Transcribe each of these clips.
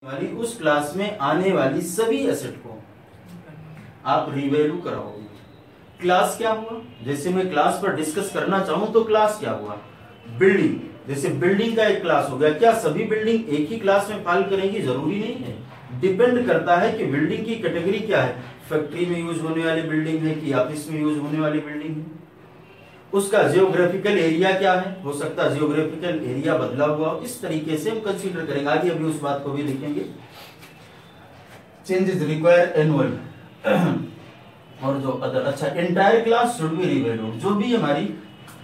वाली उस क्लास में आने वाली सभी एसेट को आप रिवैल्यू कराओगे। क्लास क्या हुआ, जैसे मैं क्लास पर डिस्कस करना चाहूं तो क्लास क्या हुआ, बिल्डिंग। जैसे बिल्डिंग का एक क्लास हो गया, क्या सभी बिल्डिंग एक ही क्लास में फॉल करेंगी? जरूरी नहीं है, डिपेंड करता है कि बिल्डिंग की कैटेगरी क्या है, फैक्ट्री में यूज होने वाली बिल्डिंग है कि ऑफिस में यूज होने वाली बिल्डिंग है, उसका जियोग्राफिकल एरिया क्या है, हो सकता है जियोग्राफिकल एरिया बदला हुआ। इस तरीके से हम कंसीडर करेंगे, आगे अभी उस बात को भी देखेंगे। चेंजेस रिक्वायर एनुअल और जो अदर। अच्छा, entire class should be revalued. जो भी हमारी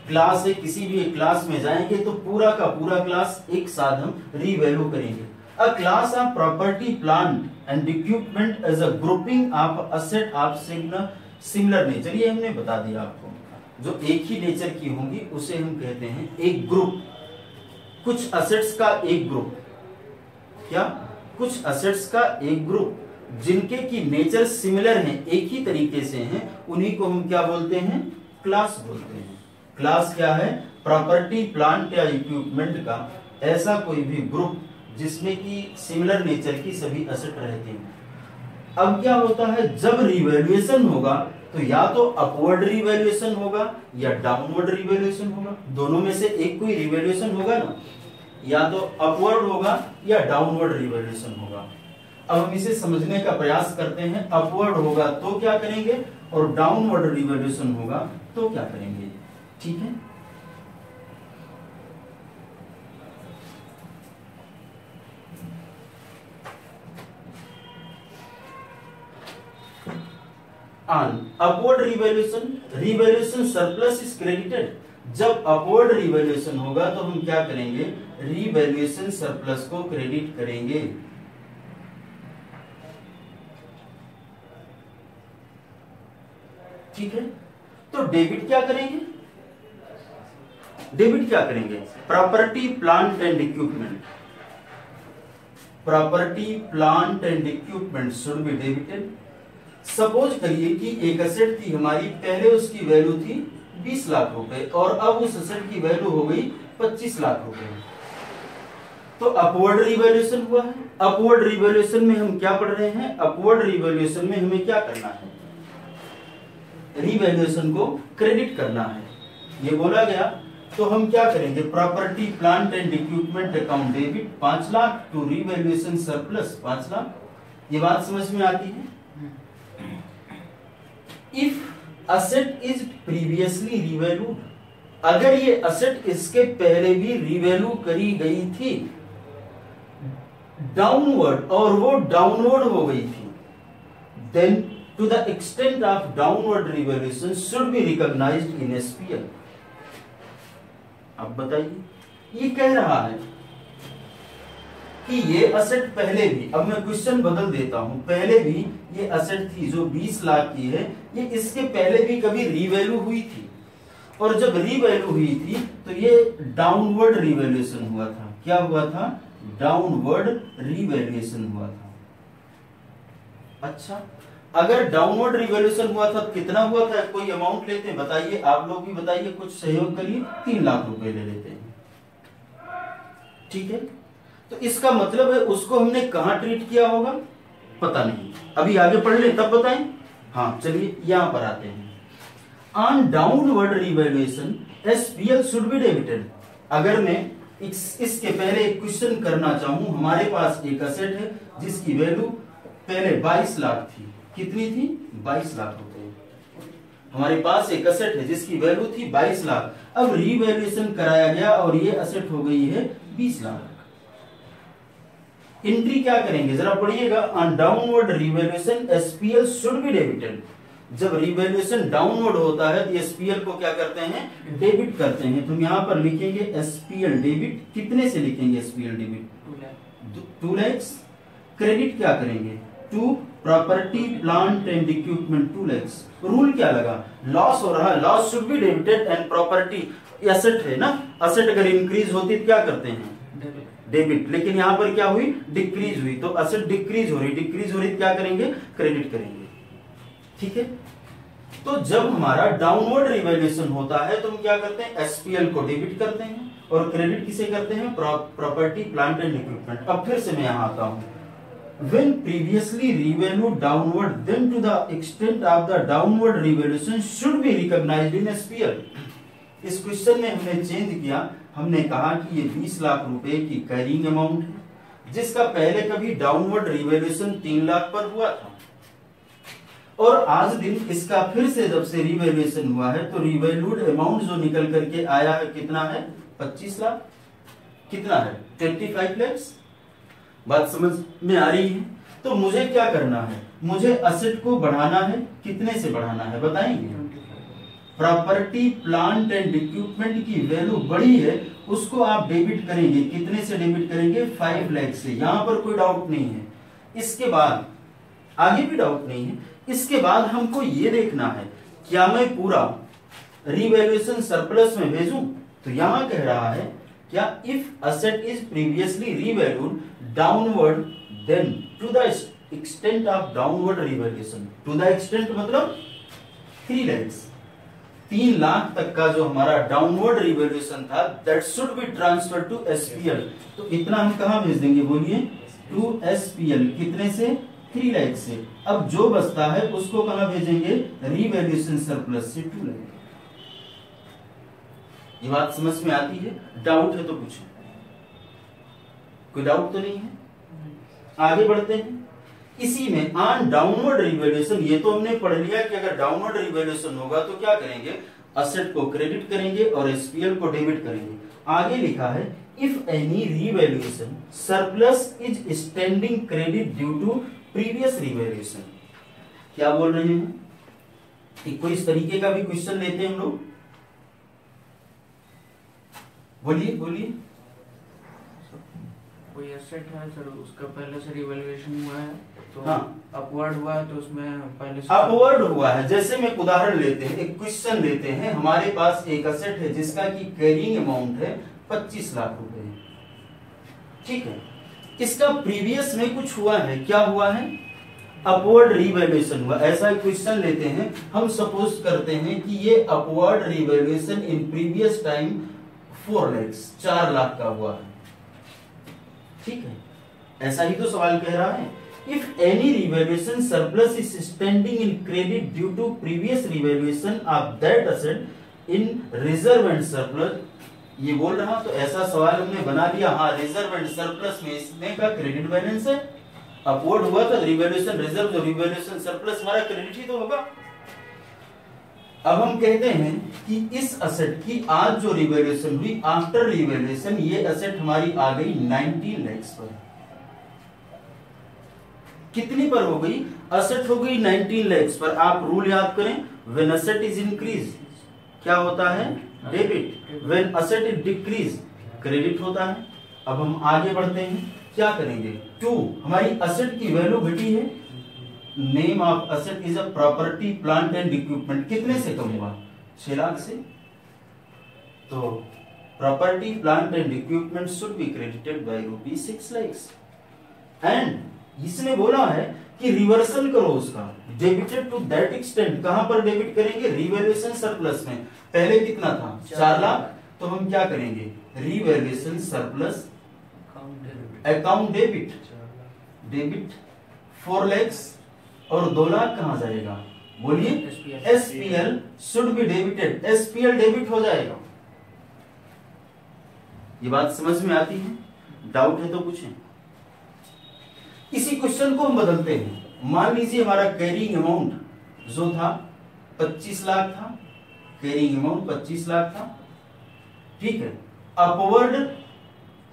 क्लास है, किसी भी क्लास में जाएंगे तो पूरा का पूरा क्लास एक साथ हम रिवैल्यू करेंगे। A class of property, plant and equipment as a grouping of asset of similar nature. ये हमने बता दिया आपको, जो एक ही नेचर की होंगी उसे हम कहते हैं एक ग्रुप। कुछ असेट्स का एक ग्रुप, क्या कुछ असेट्स का एक ग्रुप जिनके की नेचर सिमिलर है, एक ही तरीके से हैं, उन्हीं को हम क्या बोलते हैं? क्लास बोलते हैं। क्लास क्या है? प्रॉपर्टी, प्लांट या इक्विपमेंट का ऐसा कोई भी ग्रुप जिसमें की सिमिलर नेचर की सभी असेट रहते हैं। अब क्या होता है, जब रिवैल्यूएशन होगा तो या तो अपवर्ड रिवैल्यूएशन होगा या डाउनवर्ड रिवैल्यूएशन होगा, दोनों में से एक कोई रिवैल्यूएशन होगा ना, या तो अपवर्ड होगा या डाउनवर्ड रिवैल्यूएशन होगा। अब हम इसे समझने का प्रयास करते हैं। अपवर्ड होगा तो क्या करेंगे और डाउनवर्ड रिवैल्यूएशन होगा तो क्या करेंगे, ठीक है। On upward revaluation, revaluation surplus is credited। जब अपवर्ड रिवैल्यूएशन होगा तो हम क्या करेंगे? रिवैल्यूएशन सरप्लस को क्रेडिट करेंगे। ठीक है, तो डेबिट क्या करेंगे? डेबिट क्या करेंगे? Property, plant and equipment. Property, plant and equipment should be debited. Suppose करिए कि एक असेट थी हमारी, पहले उसकी वैल्यू थी 20 लाख रुपए और अब उस असेट की वैल्यू हो गई 25 लाख रुपए। तो अपवर्ड रिवैल्यूएशन हुआ है। अपवर्ड रिवैल्यूएशन में हम क्या पढ़ रहे हैं? अपवर्ड रिवैल्यूएशन में हमें क्या करना है? रिवैल्यूएशन को क्रेडिट करना है, ये बोला गया। तो हम क्या करेंगे? Property, plant and equipment account debit 5 lakh to revaluation surplus 5 lakh. ये बात समझ में आती है? If asset is previously revalued, अगर ये असेट इसके पहले भी रिवैल्यू करी गई थी डाउनवर्ड और वो डाउनवर्ड हो गई थी, then to the extent of downward revaluation should be recognised in SPL. अब बताइए, ये कह रहा है कि ये असेट पहले भी, अब मैं क्वेश्चन बदल देता हूं, पहले भी ये असेट थी जो 20 लाख की है, ये इसके पहले भी कभी रीवैल्यू हुई थी, और जब रीवैल्यू हुई थी तो ये डाउनवर्ड रिवैल्यूएशन हुआ था। क्या हुआ था? डाउनवर्ड रिवैल्यूएशन हुआ था। अच्छा, अगर डाउनवर्ड रिवैल्यूएशन हुआ था तो कितना हुआ था? कोई अमाउंट लेते हैं, बताइए, आप लोग भी बताइए, कुछ सहयोग करिए। 3 लाख रुपए ले लेते हैं, ठीक है। तो इसका मतलब है उसको हमने कहां ट्रीट किया होगा पता नहीं, अभी आगे पढ़ ले तब बताएं। हाँ, चलिए यहां पर आते हैं। On downward revaluation SPL should be debited. अगर मैं इसके पहले एक क्वेश्चन करना चाहूं, हमारे पास एक असेट है जिसकी वैल्यू पहले 22 लाख थी। कितनी थी? 22 लाख रुपए। हमारे पास एक असेट है जिसकी वैल्यू थी 22 लाख, अब रिवैल्यूएशन कराया गया और ये असेट हो गई है 20 लाख। एंट्री क्या करेंगे जरा पढ़िएगा। On downward revaluation SPL should be debited. जब रिवैल्यूएशन डाउनवर्ड होता है तो एसपीएल को क्या करते हैं? डेबिट करते हैं। तो यहां पर लिखेंगे एसपीएल डेबिट। कितने से लिखेंगे एसपीएल डेबिट? 2 लाख। क्रेडिट क्या करेंगे? To property, plant and equipment 2 lakh. Rule क्या लगा? लॉस हो रहा है, loss should be debited and property asset है ना, असेट अगर इंक्रीज होती तो क्या करते हैं? डेबिट। लेकिन यहां पर क्या हुई? डिक्रीज हुई, तो असेट डिक्रीज हो रही, क्या करेंगे? क्रेडिट करेंगे, ठीक है। तो जब हमारा डाउनवर्ड रिवैल्यूएशन होता है तो हम क्या करते हैं? एसपीएल को डेबिट करते हैं और क्रेडिट किसे करते हैं? Property, plant and equipment. अब फिर से मैं यहां आता हूं, when previously revalued downward, then to the extent of the downward revaluation should be recognized in SPL। इस क्वेश्चन में हमने चेंज किया, हमने कहा कि ये 20 लाख रुपए की कैरिंग अमाउंट है जिसका पहले कभी डाउनवर्ड रिवैल्यूएशन 3 लाख पर हुआ था, और आज दिन इसका फिर से जब से रिवैल्यूएशन हुआ है तो रिवैल्यूड अमाउंट जो निकल करके आया है कितना है, 25 लाख, कितना है 25 लाख। बात समझ में आ रही है? तो मुझे क्या करना है, मुझे असेट को बढ़ाना है, कितने से बढ़ाना है बताएंगे? प्रॉपर्टी प्लांट एंड इक्विपमेंट की वैल्यू बढ़ी है, उसको आप डेबिट करेंगे, कितने से डेबिट करेंगे, 5 लाख से। यहां पर कोई डाउट नहीं है। इसके बाद आगे भी डाउट नहीं है। इसके बाद हमको ये देखना है क्या मैं पूरा रिवैल्यूएशन सरप्लस में भेजूं? तो यहां कह रहा है क्या, if asset is previously revalued downward then to the extent of downward revaluation, to the extent मतलब 3 लाख, 3 लाख तक का जो हमारा डाउनवर्ड रिवैल्यूएशन था that should be transfer to SPL. तो इतना हम कहां भेज देंगे बोलिए, टू एसपीएल। कितने से, 3 लाख से। अब जो बचता है उसको कहां भेजेंगे, रिवैल्यूएशन सरप्लस से 2 लाख। ये बात समझ में आती है? डाउट है तो पूछो, कोई डाउट तो नहीं है? आगे बढ़ते हैं। इसी में ऑन डाउनवर्ड रिवैल्यूएशन, ये तो हमने पढ़ लिया कि अगर डाउनवर्ड रिवैल्यूएशन होगा तो क्या करेंगे, असेट को क्रेडिट करेंगे और एसपीएल को डेबिट करेंगे। आगे लिखा है if any revaluation surplus is standing credit due to previous revaluation. क्या बोल रहे हैं? कोई इस तरीके का भी क्वेश्चन लेते हैं हम लोग, बोलिए बोलिए। कोई एसेट है सर, उसका पहले से रिवैल्यूएशन हुआ है तो हाँ, अपवर्ड हुआ है तो उसमें पहले से अपवर्ड हुआ है। जैसे में उदाहरण लेते हैं, एक क्वेश्चन लेते हैं, हमारे पास एक एसेट है जिसका की कैरिंग अमाउंट है 25 लाख रुपए, ठीक है। इसका प्रीवियस में कुछ हुआ है, क्या हुआ है, अपवर्ड रिवैल्यूएशन हुआ। ऐसा एक क्वेश्चन लेते हैं, हम सपोज करते हैं कि ये upward revaluation in previous time 4 lakh, 4 lakh का हुआ है, ठीक है। ऐसा ही तो सवाल कह रहा है। If any revaluation surplus is standing in credit due to previous revaluation of that asset in reserve and surplus, ये बोल रहा, तो ऐसा सवाल हमने बना लिया। हाँ, रिजर्व एंड सरप्लस में इसने का क्रेडिट बैलेंस है, अपवर्ड हुआ था रिवैल्यूएशन रिजर्व, जो रिवैल्यूएशन सरप्लस हमारा क्रेडिट ही तो होगा। अब हम कहते हैं कि इस असेट की आज जो रिवैल्यूएशन हुई, आफ्टर रिवैल्यूएशन ये असेट हमारी आ गई 19 लाख पर। कितनी पर हो गई, असेट हो गई 19 लाख पर। आप रूल याद करें, व्हेन असेट इज इंक्रीज क्या होता है, debit, when asset is decrease credit होता है। अब हम आगे बढ़ते हैं, क्या करेंगे, 2 हमारी असेट की वैल्यू घटी है, name of asset is a property plant and equipment, कितने से कम हुआ, 6 लाख से। तो property plant and equipment should be credited bye ₹6 lakh. And इसने बोला है कि रिवर्सल करो उसका, डेबिटेड टू दैट एक्सटेंट। कहां पर डेबिट करेंगे, रिवैल्यूएशन सरप्लस में। पहले कितना था, 4 लाख, तो हम क्या करेंगे, revaluation surplus account debit, debit 4 lakh और 2 लाख कहां जाएगा, बोलिए, SPL should be debited, SPL debit हो जाएगा। ये बात समझ में आती है? डाउट है तो पूछें। इसी क्वेश्चन को हम बदलते हैं। मान लीजिए हमारा कैरिंग अमाउंट जो था 25 लाख था, कैरिंग अमाउंट 25 लाख था, ठीक है। अपवर्ड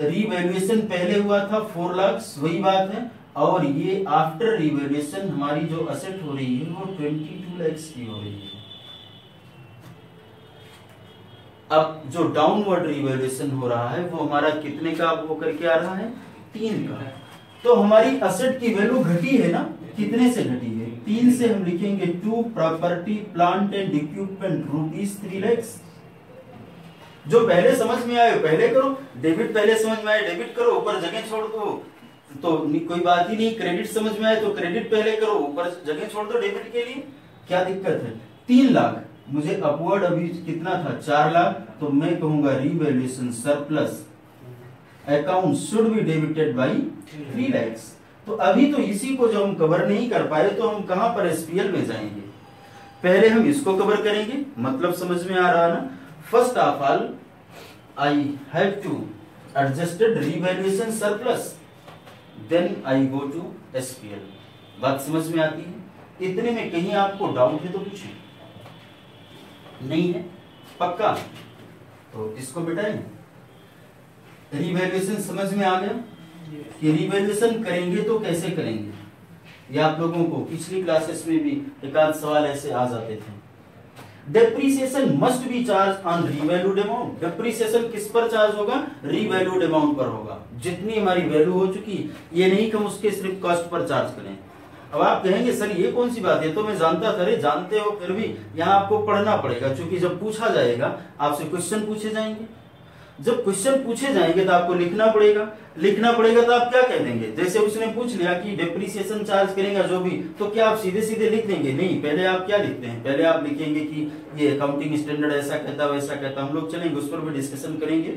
रिवैल्यूएशन पहले हुआ था 4 लाख, वही बात है, और ये आफ्टर रिवैल्यूएशन हमारी जो असेट हो रही है वो 22 लाख की हो रही है। अब जो डाउनवर्ड रिवैल्यूएशन हो रहा है वो हमारा कितने का हो करके आ रहा है, 3 का। तो हमारी असेट की वैल्यू घटी है ना, कितने से घटी है, 3 से। हम लिखेंगे 2 property plant and equipment ₹3 lakh. जो पहले समझ में आए पहले करो, डेबिट पहले समझ में आए डेबिट करो, ऊपर जगह छोड़ दो तो कोई बात ही नहीं। क्रेडिट समझ में आए तो क्रेडिट पहले करो, ऊपर जगह छोड़ दो डेबिट के लिए, क्या दिक्कत है। 3 लाख, मुझे अपवर्ड अभी कितना था, 4 लाख, तो मैं कहूंगा revaluation surplus account should be debited by 3 lakh. तो अभी तो इसी को जो हम कवर नहीं कर पाए तो हम कहां पर एसपीएल में जाएंगे, पहले हम इसको कवर करेंगे, मतलब समझ में आ रहा ना। First of all I have to adjusted revaluation surplus, then I go to SPL. बात समझ में आती है? इतने में कहीं आपको डाउट है तो पूछिए, नहीं है पक्का तो इसको मिटाएं। रीवैल्यूएशन समझ में आ गया कि रीवैल्यूएशन करेंगे तो कैसे करेंगे, ये आप लोगों को पिछली क्लासेस में भी एक आध सवाल ऐसे आ जाते थे। Depreciation must be charge on revalued amount. Depreciation किस पर चार्ज होगा? रीवैल्यूड अमाउंट पर होगा। जितनी हमारी वैल्यू हो चुकी, ये नहीं कि हम उसके सिर्फ कॉस्ट पर चार्ज करें। अब आप कहेंगे सर ये कौन सी बात है, तो मैं जानता था। अरे जानते हो फिर भी यहाँ आपको पढ़ना पड़ेगा, क्योंकि जब पूछा जाएगा आपसे क्वेश्चन पूछे जाएंगे। जब क्वेश्चन पूछे जाएंगे तो आपको लिखना पड़ेगा। लिखना पड़ेगा तो आप क्या कह देंगे? जैसे उसने पूछ लिया कि डेप्रिसिएशन चार्ज करेगा जो भी, तो क्या आप सीधे सीधे लिख देंगे? नहीं, पहले आप क्या लिखते हैं? पहले आप लिखेंगे कि ये अकाउंटिंग स्टैंडर्ड ऐसा कहता वैसा कहता। हम लोग चलेंगे उस पर भी डिस्कशन करेंगे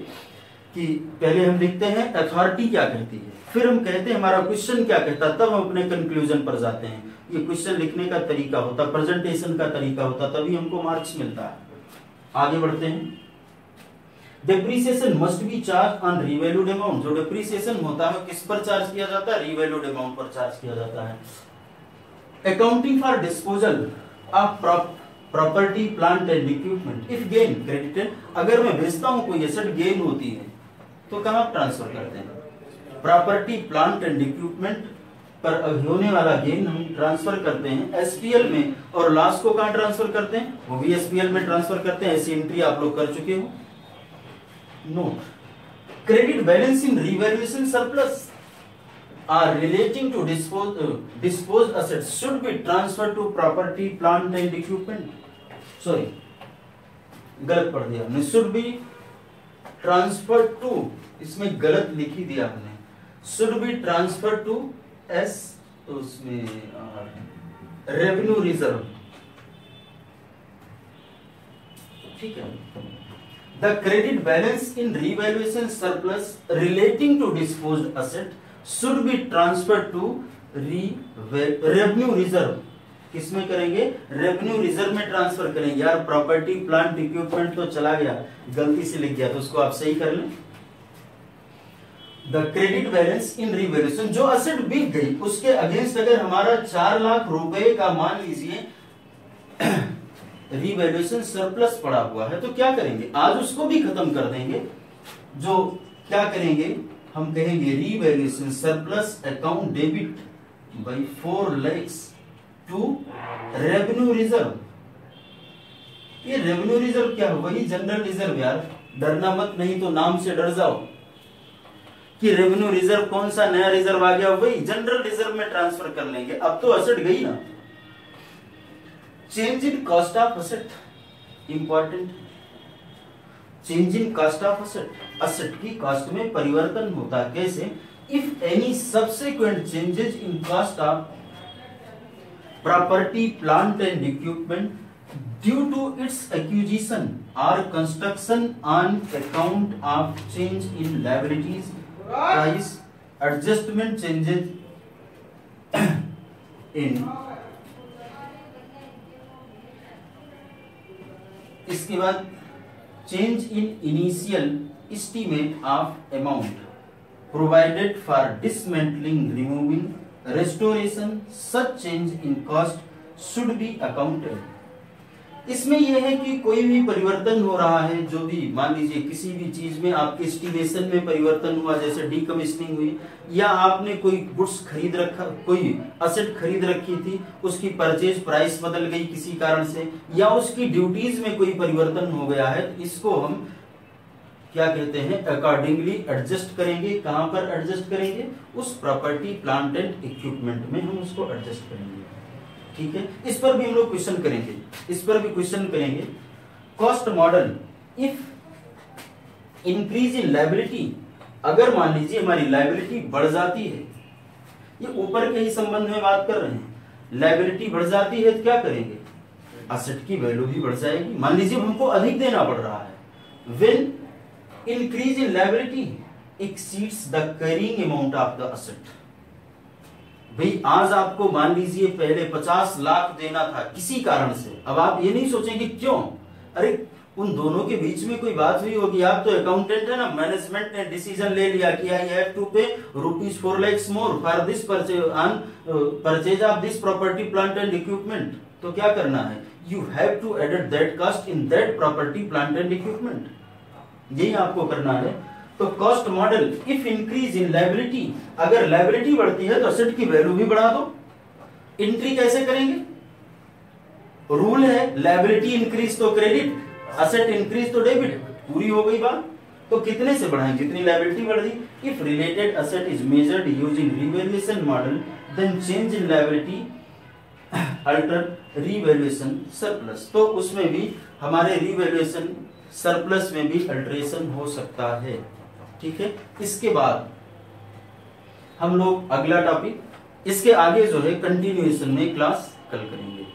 कि पहले हम लिखते हैं अथॉरिटी क्या कहती है, फिर हम कहते हैं हमारा क्वेश्चन क्या कहता, तब हम अपने कंक्लूजन पर जाते हैं। ये क्वेश्चन लिखने का तरीका होता, प्रेजेंटेशन का तरीका होता, तभी हमको मार्क्स मिलता है। आगे बढ़ते हैं। Depreciation must be charge on revalued amount. जो डेप्रिसिएशन होता है किस पर चार्ज किया जाता है? रीवैल्यूड अमाउंट पर चार्ज किया जाता है। Accounting for disposal of property plant and equipment if gain credited. अगर मैं बेचता हूं कोई एसेट, गेन होती है तो कहां ट्रांसफर करते हैं? प्रॉपर्टी प्लांट एंड इक्विपमेंट पर होने वाला गेन हम ट्रांसफर करते हैं एसपीएल में, और लॉस को कहां ट्रांसफर करते हैं? वो भी एसपीएल में ट्रांसफर करते हैं। ऐसी एंट्री आप लोग कर चुके हो। Note, credit balance in revaluation surplus are relating to disposed assets should be transferred to property, plant and equipment. Sorry, गलत पढ़ दिया हमने। should be transferred to, इसमें गलत लिख ही दिया हमने। should be transferred to S, तो उसमें रेवेन्यू रिजर्व, ठीक है। The credit balance in revaluation surplus relating to disposed asset should be transferred to revenue reserve। किसमें करेंगे? रेवेन्यू रिजर्व में ट्रांसफर करेंगे। यार प्रॉपर्टी प्लांट इक्विपमेंट तो चला गया, गलती से लिख गया, तो उसको आप सही कर लें। The credit balance in revaluation, जो असेट बिक गई उसके अगेंस्ट अगर हमारा 4 लाख रुपए का मान लीजिए रीवैल्यूएशन सरप्लस पड़ा हुआ है, तो क्या करेंगे? आज उसको भी खत्म कर देंगे। जो क्या करेंगे? हम कहेंगे revaluation surplus account debit by 4 lakhs to revenue reserve. ये रेवेन्यू रिजर्व क्या है? वही जनरल रिजर्व। यार डरना मत, नहीं तो नाम से डर जाओ कि रेवेन्यू रिजर्व कौन सा नया रिजर्व आ गया, वही जनरल रिजर्व में ट्रांसफर कर लेंगे। अब तो असेट गई ना। Change in cost of asset, important. Change in cost of asset, asset की कॉस्ट में परिवर्तन होता है। कैसे? If any subsequent changes in cost of property plant and equipment due to its acquisition और construction on account of change in liabilities, price adjustment, changes in. इसके बाद change in initial estimate of amount provided for dismantling, removing, restoration, such change in cost should be accounted. इसमें यह है कि कोई भी परिवर्तन हो रहा है, जो भी मान लीजिए किसी भी चीज में आपके एस्टिमेशन में परिवर्तन हुआ, जैसे डीकमिशनिंग हुई, या आपने कोई गुड्स खरीद रखा, कोई असेट खरीद रखी थी, उसकी परचेज प्राइस बदल गई किसी कारण से, या उसकी ड्यूटीज में कोई परिवर्तन हो गया है, तो इसको हम क्या कहते हैं? अकॉर्डिंगली एडजस्ट करेंगे। कहां पर एडजस्ट करेंगे? उस प्रॉपर्टी प्लांट एंड इक्विपमेंट में हम उसको एडजस्ट करेंगे। ठीक है, इस पर भी हम लोग क्वेश्चन करेंगे, इस पर भी क्वेश्चन करेंगे। Cost model, if increase in liability, अगर मान लीजिए हमारी लायबिलिटी बढ़ जाती है, ये ऊपर के ही संबंध में बात कर रहे हैं, लायबिलिटी बढ़ जाती है तो क्या करेंगे? असेट की वैल्यू भी बढ़ जाएगी। मान लीजिए हमको अधिक देना पड़ रहा है। When increase in liability exceeds the carrying amount of the asset, भाई आज आपको मान लीजिए पहले 50 लाख देना था किसी कारण से, अब आप ये नहीं सोचेंगे क्यों, अरे उन दोनों के बीच में कोई बात हुई होगी, आप तो अकाउंटेंट है ना, मैनेजमेंट ने डिसीजन ले लिया कि आई have to pay ₹4 lakhs more for this purchase of this property plant and equipment, तो क्या करना है, you have to edit that cost in that property plant and equipment, यही आपको करना है। तो cost model, if increase in liability, अगर लायबिलिटी बढ़ती है तो असेट की वैल्यू भी बढ़ा दो। एंट्री कैसे करेंगे, रूल है लायबिलिटी इंक्रीज तो क्रेडिट, असेट इंक्रीज तो डेबिट, पूरी हो गई बात। तो कितने से बढ़ाएं, जितनी लायबिलिटी बढ़ गई। If related asset is measured using revaluation model then change in liability alter revaluation surplus, तो उसमें भी हमारे रिवैल्यूएशन सरप्लस में भी अल्टरेशन हो सकता है। ठीक है, इसके बाद हम लोग अगला टॉपिक, इसके आगे जो है कंटिन्यूएशन में क्लास कल करेंगे।